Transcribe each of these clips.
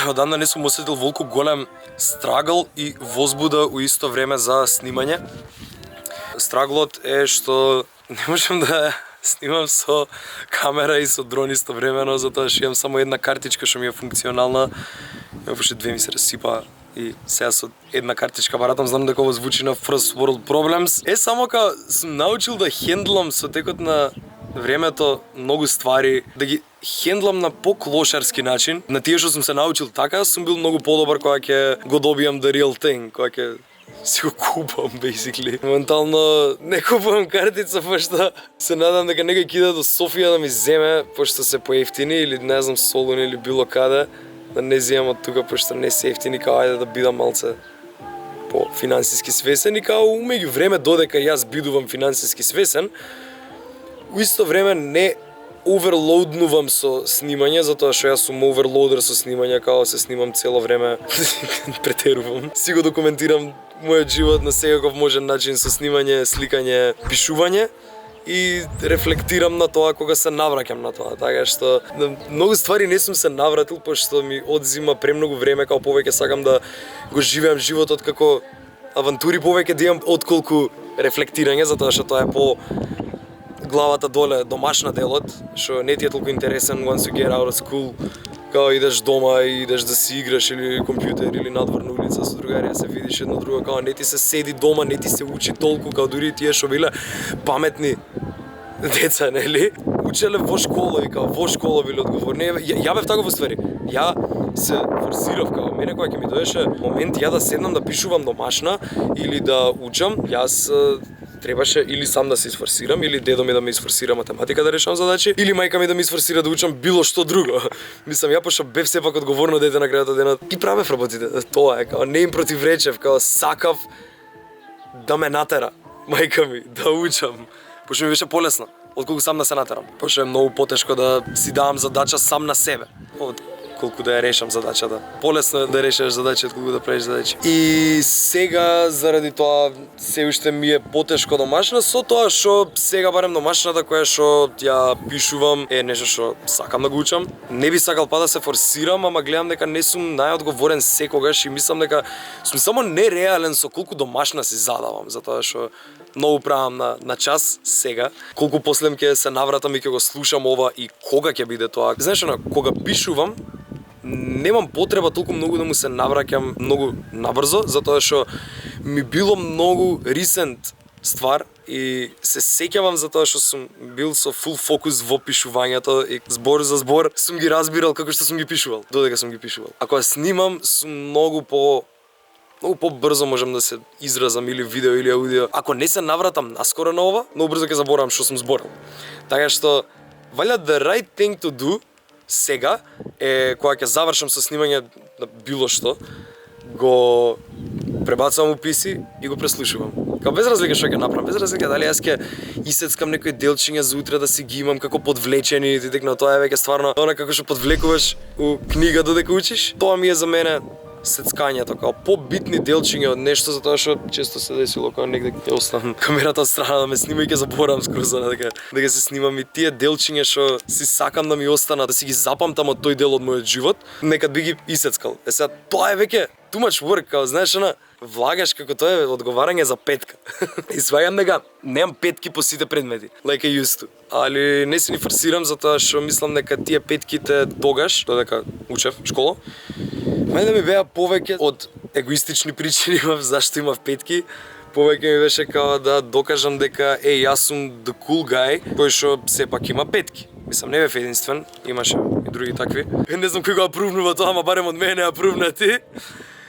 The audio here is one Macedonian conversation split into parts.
Одамна не сум осетил волку голем страгл и возбуда у исто време за снимање. Страглот е што не можам да снимам со камера и со дрон истовремено, затоа што имам само една картичка што ми е функционална. Вопшто две ми се расипа и сега со една картичка баратам, знам дека ова звучи на First World Problems. Само као сум научил да хендлам со текот на времето многу ствари, да ги хендлам на по-клошарски начин. На тие што сум се научил така, сум бил многу подобар кога ќе го добијам the real thing, кога ќе си го купам, basically. Моментално не купувам картица, пошто се надам дека некој ќе иде до Софија да ми земе, пошто се поевтини или не знам Солун или било каде, да не земам од тука, пошто не се ефтини, као ајде да бидам малце по финансиски свесен и као умеѓу време додека јас бидувам финансиски свесен, у исто време не оверлоуднувам со снимање, затоа што јас сум оверлоудер со снимање, као се снимам цело време, претерувам. Си го документирам мојот живот на секаков можен начин со снимање, сликање, пишување и рефлектирам на тоа кога се навраќам на тоа, така што на многу ствари не сум се навратил, пошто ми одзима премногу време, као повеќе сакам да го живеам животот како авантури повеќе да имам отколку рефлектирање, затоа што тоа е по главата доле, домашна делот, што не ти е толку интересен once you get out of school, као идеш дома и идеш да си играш или компјутер или надвор на улица со другари, се видиш едно друго, као не ти се седи дома, не ти се учи толку, као дури тие што биле паметни деца, нели? Учеле во школа и као во школа биле одговорни. Ја бев таков уствари. Ја се форсирав, као мене кога ќе ми доеше момент ја да седнам да пишувам домашна или да учам, јас требаше или сам да се изфорсирам, или дедо ми да ме изфорсира математика да решавам задачи, или мајка ми да ме изфорсира да учам било што друго. Мислам, ја пошто бев сепак одговорно дете на крајот од денот и правев работите. Тоа е, као не им противречев, као сакав да ме натера мајка ми да учам, пошто ми беше полесно отколку сам да се натерам. Пошто е многу потешко да си давам задача сам на себе, колку да ја решам задачата. Полесно е да решиш задача отколку да правиш задачи. И сега заради тоа се уште ми е потешко домашна, со тоа што сега барем домашната која што ја пишувам е нешто што сакам да го учам. Не би сакал па да се форсирам, ама гледам дека не сум најодговорен секогаш и мислам дека сум само нереален со колку домашна си задавам, затоа што многу правам на час сега. Колку после ќе се навратам и ќе го слушам ова и кога ќе биде тоа. Знаеш, кога пишувам, немам потреба толку многу да му се навраќам многу набрзо, затоа што ми било многу ресент ствар и се сеќавам затоа што сум бил со фул фокус во пишувањето и збор за збор сум ги разбирал како што сум ги пишувал, додека сум ги пишувал. Ако ја снимам, сум многу побрзо можам да се изразам или видео или аудио. Ако не се навратам наскоро на ова, многу брзо ќе заборавам што сум зборил. Така што валја the right thing to do сега е кога ќе завршам со снимање на било што, го пребацувам у PC и го преслушувам. Као без разлика што ќе направам, без разлика дали јас ќе исецкам некои делчиња за утре да си ги имам како подвлечени, ти текна тоа е веќе стварно она како што подвлекуваш у книга додека учиш. Тоа ми е за мене сецкањето, као побитни делчиња од нешто, затоа што често се десило кога негде ќе оставам камерата од страна да ме снима и ќе заборавам скроз дека се снимам и тие делчиња што си сакам да ми останат, да си ги запамтам од тој дел од мојот живот, некад би ги исецкал. Сега тоа е веќе too much work, као знаеш влагаш како тоа е одговарање за петка. И сваѓам дека немам петки по сите предмети, like I used to. Али не се ни форсирам затоа што мислам дека тие петките тогаш, додека учев школа, да ми беа повеќе од егоистични причини зашто имав петки, повеќе ми беше као да докажам дека јас сум the cool guy кој што сепак има петки. Мислам, не бев единствен, имаше и други такви. Не знам кој го апрувнува тоа, ама барем од мене апрувнати.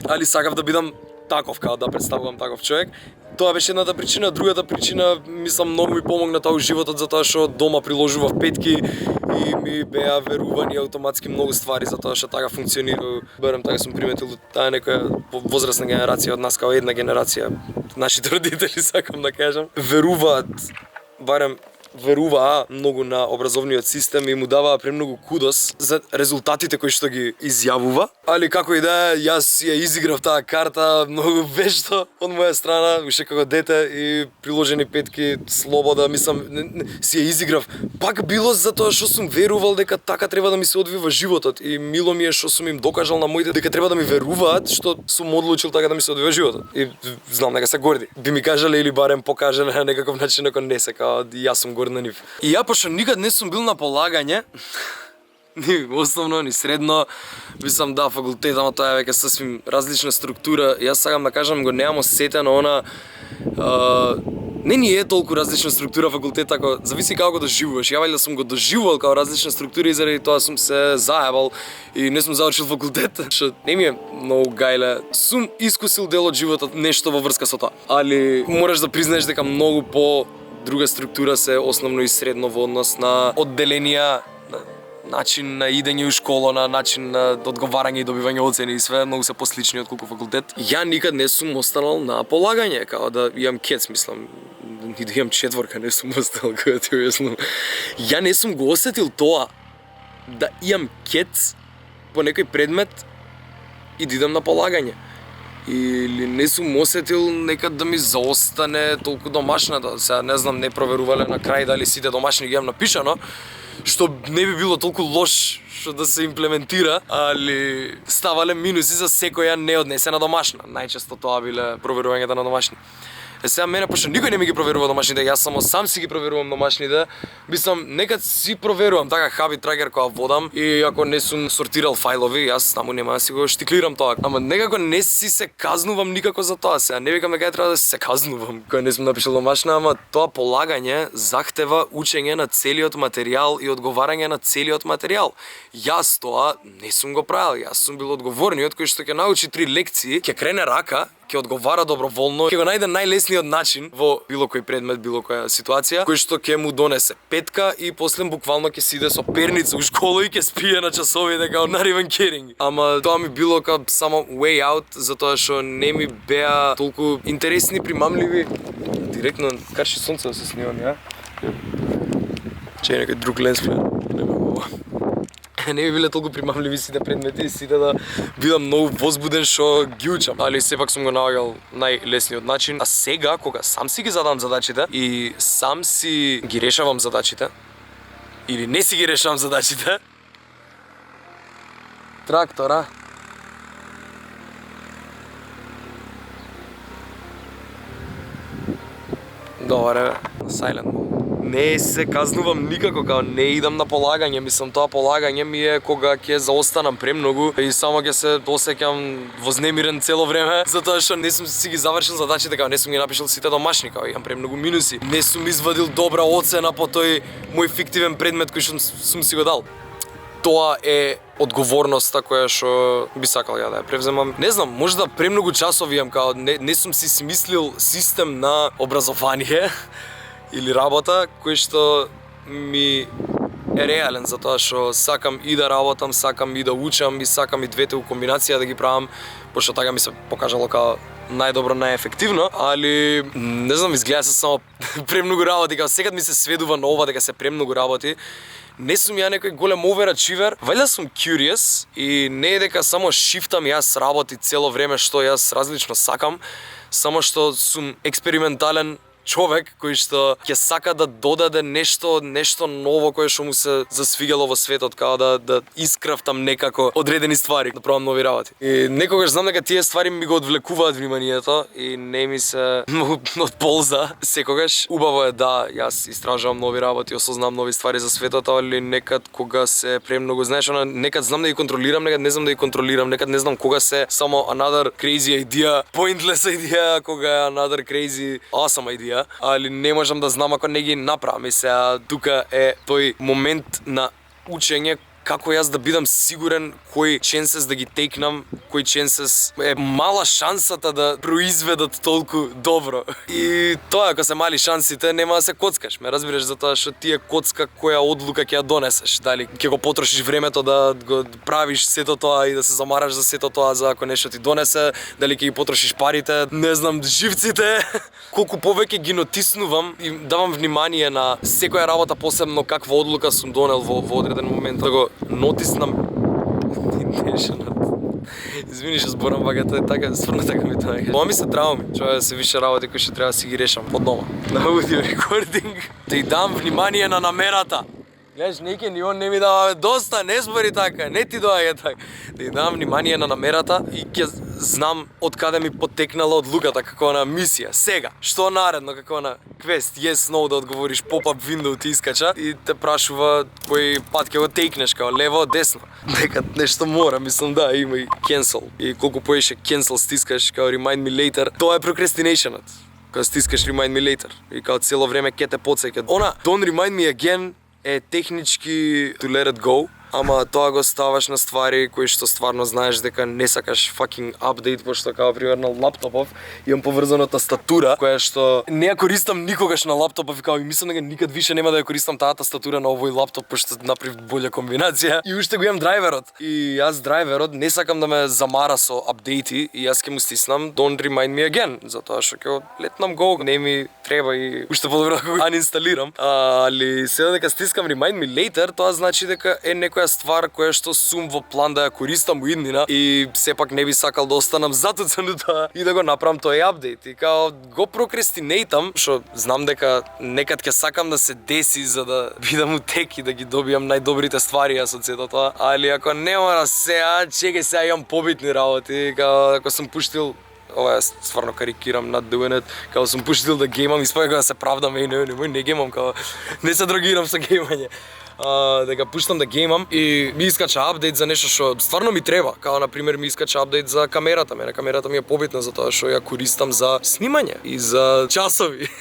Али сакав да бидам таков, као да представувам таков човек. Тоа беше едната причина, другата причина, мислам, многу ми помогна тоа у животот затоа што дома приложував петки и ми беа верувани автоматски многу ствари затоа што така функционира. Барем така сум приметил, таа е некоја возрастна генерација од нас, као една генерација, нашите родители сакам да кажам, веруваат барем веруваа многу на образовниот систем и му даваа премногу кудос за резултатите кои што ги изјавува. Али како и да е, јас ја изиграв таа карта многу вешто од моја страна, уште како дете и приложени петки слобода, мислам, си ја изиграв. Пак било затоа што сум верувал дека така треба да ми се одвива животот и мило ми е што сум им докажал на моите дека треба да ми веруваат што сум одлучил така да ми се одвива животот. И знам дека се горди. Би ми кажале или барем покажале на некаков начин ако не се, као јас сум горд на нив. И ја пошто никад не сум бил на полагање, ни основно, ни средно, мислам да факултет, ама тоа е веќе сасвим различна структура. Јас сакам да кажам го немам осетено она не ни е толку различна структура факултет, ако зависи како го доживуваш. Ја вајде сум го доживувал као различна структура и заради тоа сум се заебал и не сум завршил факултет, што не ми е многу гајле. Сум искусил дел од животот нешто во врска со тоа, али мораш да признаеш дека многу по друга структура се основно и средно во однос на одделенија, начин на идење у школа, на начин на одговарање и добивање оцени и све многу се послични отколку факултет. Ја никад не сум останал на полагање, као да имам кец, мислам, и да имам четворка не сум останал, кога ти објаснувам. Ја не сум го осетил тоа да имам кец по некој предмет и да идам на полагање. Или не сум осетил некад да ми заостане толку домашната. Сега не знам, не проверувале на крај дали сите домашни ги имам напишано, што не би било толку лош што да се имплементира, али ставале минуси за секоја неоднесена домашна. Најчесто тоа биле проверувањата на домашни. Сега мене, пошто никој не ми ги проверува домашните, јас само сам си ги проверувам домашните, мислам, некад си проверувам, така хаби трагер кога водам и ако не сум сортирал фајлови, јас таму нема да си го штиклирам тоа. Ама некако не си се казнувам никако за тоа, сега не викам дека ја треба да се казнувам кога не сум напишал домашна, ама тоа полагање захтева учење на целиот материјал и одговарање на целиот материјал. Јас тоа не сум го правил, јас сум бил одговорниот кој што ќе научи 3 лекции, ќе крене рака, ќе одговара доброволно, ќе го најде најлесниот начин во било кој предмет, било која ситуација, кој што ќе му донесе петка и после буквално ќе сиде со перница у школа и ќе спие на часовите као not even kidding. Ама тоа ми било као само way out, затоа што не ми беа толку интересни, примамливи. Директно карши сонце да се снимам, ја? Чеј некој друг ленс не ми биле толку примамливи сите предмети и сите да бидам многу возбуден што ги учам. Али сепак сум го наоѓал најлесниот начин. А сега, кога сам си ги задавам задачите и сам си ги решавам задачите, или не си ги решавам задачите, трактора, добре, silent mode. Не се казнувам никако, као не идам на полагање, мислам тоа полагање ми е кога ќе заостанам премногу и само ќе се осеќам вознемирен цело време, затоа што не сум си ги завршил задачите, као не сум ги напишал сите домашни, као имам премногу минуси. Не сум извадил добра оцена по тој мој фиктивен предмет кој што сум си го дал. Тоа е одговорноста која што би сакал ја да ја превземам. Не знам, можда премногу часови имам, као не сум си смислил систем на образование или работа кој што ми е реален, затоа што сакам и да работам, сакам и да учам и сакам и двете у комбинација да ги правам, пошто така ми се покажало као најдобро, најефективно, али не знам, изгледа се само премногу работи, као секад ми се сведува на ова дека се премногу работи. Не сум ја некој голем оверачивер, валјда сум curious и не е дека само шифтам јас работи цело време што јас различно сакам, само што сум експериментален човек кој што ќе сака да додаде нешто ново кое што му се засвигало во светот, као да искрафтам некако одредени ствари, да пробам нови работи. И некогаш знам дека тие ствари ми го одвлекуваат вниманието и не ми се многу од полза секогаш. Убаво е да јас истражувам нови работи, осознавам нови ствари за светот, али некад кога се премногу, знаеш, некад знам да ги контролирам, некад не знам да ги контролирам, некад не знам кога се само another crazy idea, pointless idea, кога е another crazy awesome idea. Али не можам да знам ако не ги направам. И сега тука е тој момент на учење како јас да бидам сигурен кој chances да ги текнам, кој chances е мала шансата да произведат толку добро. И тоа ако се мали шансите, нема да се коцкаш, ме разбираш, затоа што ти е коцка која одлука ќе ја донесеш, дали ќе го потрошиш времето да го правиш сето тоа и да се замараш за сето тоа за ако нешто ти донесе, дали ќе ги потрошиш парите, не знам, живците. Колку повеќе ги нотиснувам и давам внимание на секоја работа, посебно каква одлука сум донел во одреден момент, да го нотиснам. Извини што зборам вака, тоа е така, стварно така ми тоа. Тоа ми се трауми, тоа се више работи кои што треба да си ги решам под дома. На аудио рекординг. Ти дам внимание на намерата. Гледаш, неќе ни он не ми дава доста, не збори така, не ти доаѓа така. Ти дам внимание на намерата и ќе знам од каде ми потекнала одлуката како на мисија. Сега, што наредно како на квест, yes, no, да одговориш, pop-up window ти искача и те прашува кој пат ќе го текнеш, као лево, десно. Дека нешто мора, мислам да, има и cancel. И колку поише cancel стискаш, као remind me later, тоа е procrastinationот. Као стискаш remind me later и као цело време ќе те потсеќа. Она, don't remind me again е технички to let it go, ама тоа го ставаш на ствари кои што стварно знаеш дека не сакаш fucking update, пошто како примерно лаптопов имам поврзана тастатура која што не ја користам никогаш на лаптопов и како мислам дека никад више нема да ја користам таа тастатура на овој лаптоп пошто направив болја комбинација и уште го имам драйверот. И јас драйверот не сакам да ме замара со апдејти и јас ќе му стиснам don't remind me again, затоа што ќе летнам го, не ми треба и уште подобро да го анинсталирам. Али сега дека стискам remind me later, тоа значи дека е некоја ствар која што сум во план да ја користам у иднина и сепак не би сакал да останам затоцнута и да го направам тој апдейт. И као го прокрастинейтам, што знам дека некад ќе сакам да се деси за да бидам у тек и да ги добијам најдобрите ствари јас од сето тоа. Али ако не мора сега, чекај сега имам побитни работи, као ако сум пуштил ова е стварно карикирам над doing it, као сум пуштил да геймам, испака да се правдам, не геймам, као не се дрогирам со геймање. Дека пуштам да геймам и ми искача апдейт за нешто што стварно ми треба, као на пример ми искача апдейт за камерата, камерата ми е побитна затоа што ја користам за снимање и за часови,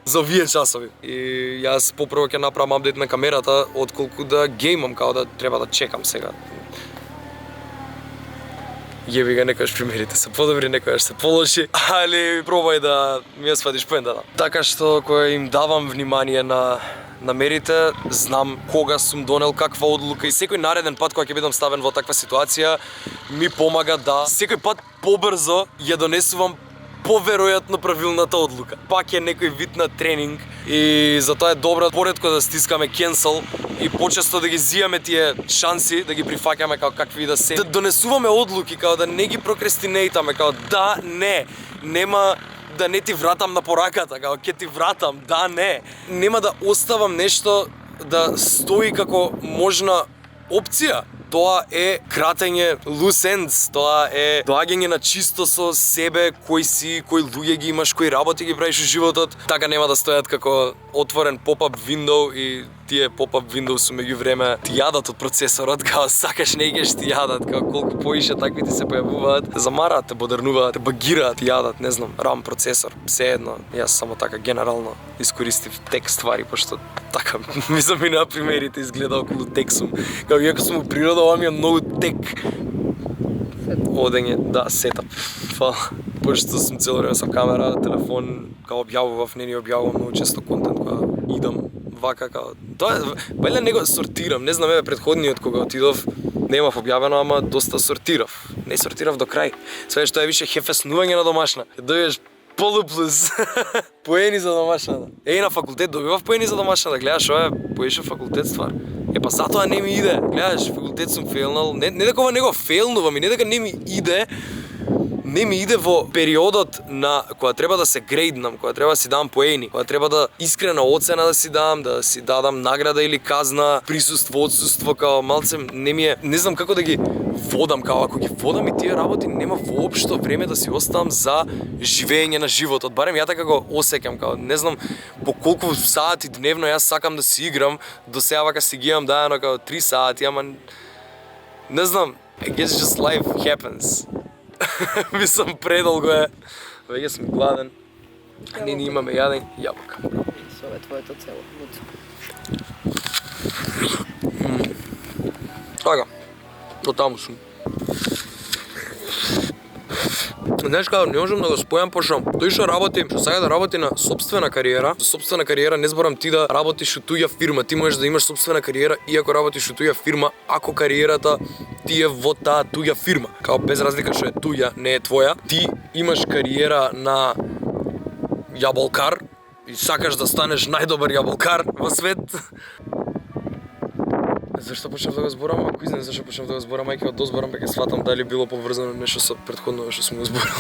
за овие часови. И јас попрво ќе направам апдейт на камерата отколку да геймам, као да треба да чекам сега. Јеби га, некојаш примерите се подобри, некојаш се полоши, али пробај да ми ја сватиш поентата. Така што кога им давам внимание на намерите, знам кога сум донел каква одлука и секој нареден пат кога ќе бидам ставен во таква ситуација ми помага да секој пат побрзо ја донесувам поверојатно правилната одлука. Пак е некој вид на тренинг и затоа е добро поретко да стискаме cancel и почесто да ги зијаме тие шанси, да ги прифаќаме како какви да се. Да донесуваме одлуки, као да не ги прокрастинейтаме, као да, не, нема да не ти вратам на пораката, као ќе ти вратам, да, не. Нема да оставам нешто да стои како можна опција. Тоа е кратење loose ends, тоа е доаѓање на чисто со себе, кој си, кои луѓе ги имаш, кои работи ги правиш во животот. Така нема да стојат како отворен pop-up window и тие pop-up window со меѓувреме ти јадат од процесорот, као сакаш не геш ти јадат, као колку поише такви ти се појавуваат, те замараат, те бодернуваат, те багираат, ти јадат, не знам, RAM процесор, се едно. Јас само така генерално искористив тек ствари, пошто така ми заминаа примерите, изгледа околу тек сум. Као иако сум у природа, ова ми е многу тек. Одење, да, сетап. Фала. Пошто сум цело време со камера, телефон, као објавував, не ни објавувам многу често контент кога идам вака као. Тоа бајле него сортирам, не знам, еве претходниот кога отидов немав објавено, ама доста сортирав. Не сортирав до крај. Све што е више хефеснување на домашна. Дојдеш полуплус. Поени за домашната. На факултет добивав поени за домашната, гледаш, ова е поише факултет ствар. Па затоа не ми иде. Гледаш, факултет сум фейлнал. Не дека ова него фейлнувам и не дека не ми иде. Не ми иде во периодот на кога треба да се грейднам, кога треба да си дам поени, кога треба да искрена оцена да си дадам награда или казна, присуство, отсуство, као малце не ми е, не знам како да ги водам, као ако ги водам и тие работи нема воопшто време да си оставам за живење на животот. Барем ја така го осеќам, као не знам по колку сати дневно јас сакам да си играм, до сега вака си ги имам дајано као 3 сати, ама не знам, I guess just life happens. Мислам предолго е. Веќе сум гладен. А не имаме јадење јабука. Со е твоето цело. Така, до таму сум. Знаеш како, не можам да го спојам, пошто тој што работи, што сака да работи на сопствена кариера, за сопствена кариера не зборам ти да работиш у туја фирма, ти можеш да имаш сопствена кариера иако работиш у туја фирма, ако кариерата ти е во таа туја фирма. Као без разлика што е туја, не е твоја, ти имаш кариера на јаболкар и сакаш да станеш најдобар јаболкар во свет. Зашто почнав да го зборам? Ако знам зашто почнав да го зборам, ајде ќе дозборам ќе сватам дали било поврзано нешто со претходно што сум го зборал.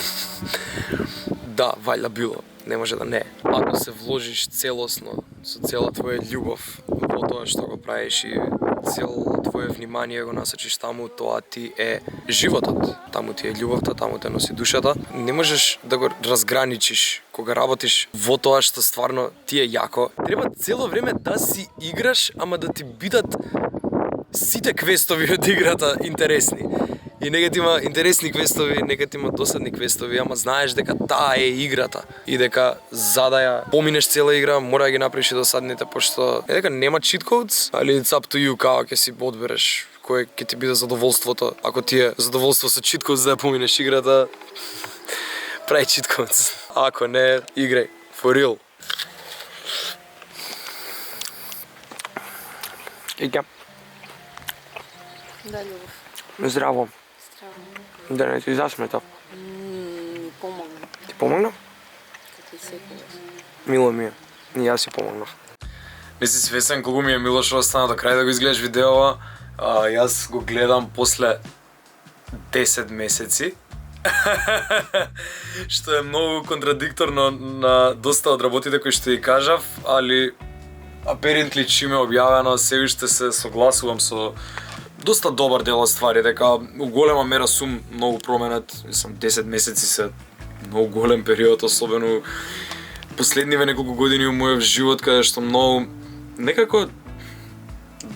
Да, вајда било. Не може да не. Ако се вложиш целосно со цела твоја љубов во тоа што го правиш и цело твое внимание го насочиш таму, тоа ти е животот. Таму ти е љубовта, таму те носи душата. Не можеш да го разграничиш кога работиш во тоа што стварно ти е јако. Треба цело време да си играш, ама да ти бидат сите квестови од играта интересни. И нека ти има интересни квестови, нека ти има досадни квестови, ама знаеш дека таа е играта и дека за да ја поминеш цела игра, мора да ги направиш и досадните, пошто не дека нема cheat codes, али it's up to you како ќе си одбереш кој ќе ти биде задоволството. Ако ти е задоволство со cheat codes да ја поминеш играта, прави cheat codes. Ако не, играј for real. Ика. Да, љубов. Здраво. Здраво. Да не ти засметав. Ми помогна. Ти помогна? Като и секогаш. Мило ми е. И јас си помогнав. Не си свесен колку ми е мило што остана до крај да го изгледаш видеова. Јас го гледам после 10 месеци. Што е многу контрадикторно на доста од работите кои што ја кажав, али apparently чиме објавено, се уште се согласувам со доста добар дел од ствари, дека у голема мера сум многу променет. Мислам, 10 месеци се многу голем период, особено последниве неколку години у мојот живот, каде што многу некако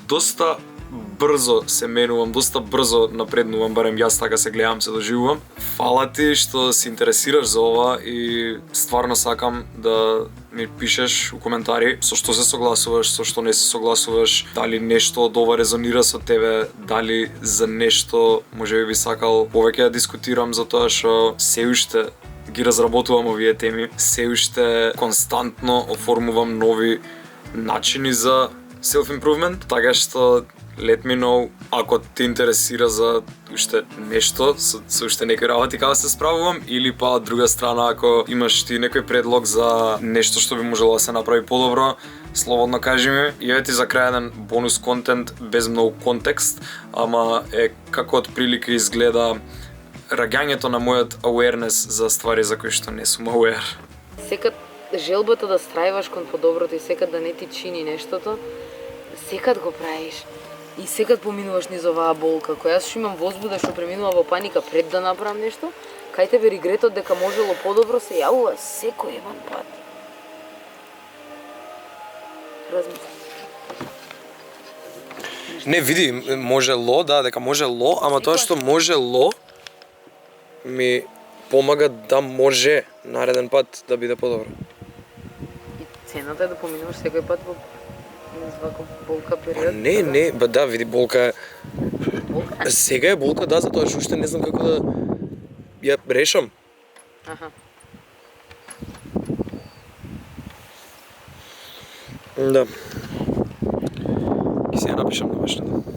доста брзо се менувам, доста брзо напреднувам, барем јас така се гледам, се доживувам. Фала ти што се интересираш за ова и стварно сакам да ми пишеш у коментари со што се согласуваш, со што не се согласуваш, дали нешто од ова резонира со тебе, дали за нешто можеби би сакал повеќе да дискутирам, за тоа што се уште ги разработувам овие теми, се уште константно оформувам нови начини за self-improvement, така што let me know ако те интересира за уште нешто, со уште некои работи како се справувам, или па од друга страна ако имаш ти некој предлог за нешто што би можело да се направи подобро, слободно кажи ми. И еве ти за крај еден бонус контент без многу контекст, ама е како од прилика изгледа раѓањето на мојот awareness за ствари за кои што не сум aware. Секад желбата да страјваш кон подоброто и секад да не ти чини нештото, секад го правиш. И секад поминуваш низ оваа болка, која јас што имам возбуда што преминува во паника пред да направам нешто, кај тебе регретот дека можело подобро се јавува секој еден пат. Размисли. Не, види, можело, да, дека можело, ама тоа што можело ми помага да може нареден пат да биде подобро. И цената е да поминуваш секој пат во низ вако болка период. Не, ба да, види, болка е... Болка? Сега е болка, да, затоа што уште не знам како да ја решам. Аха. Да. Ќе си ја напишам на машината.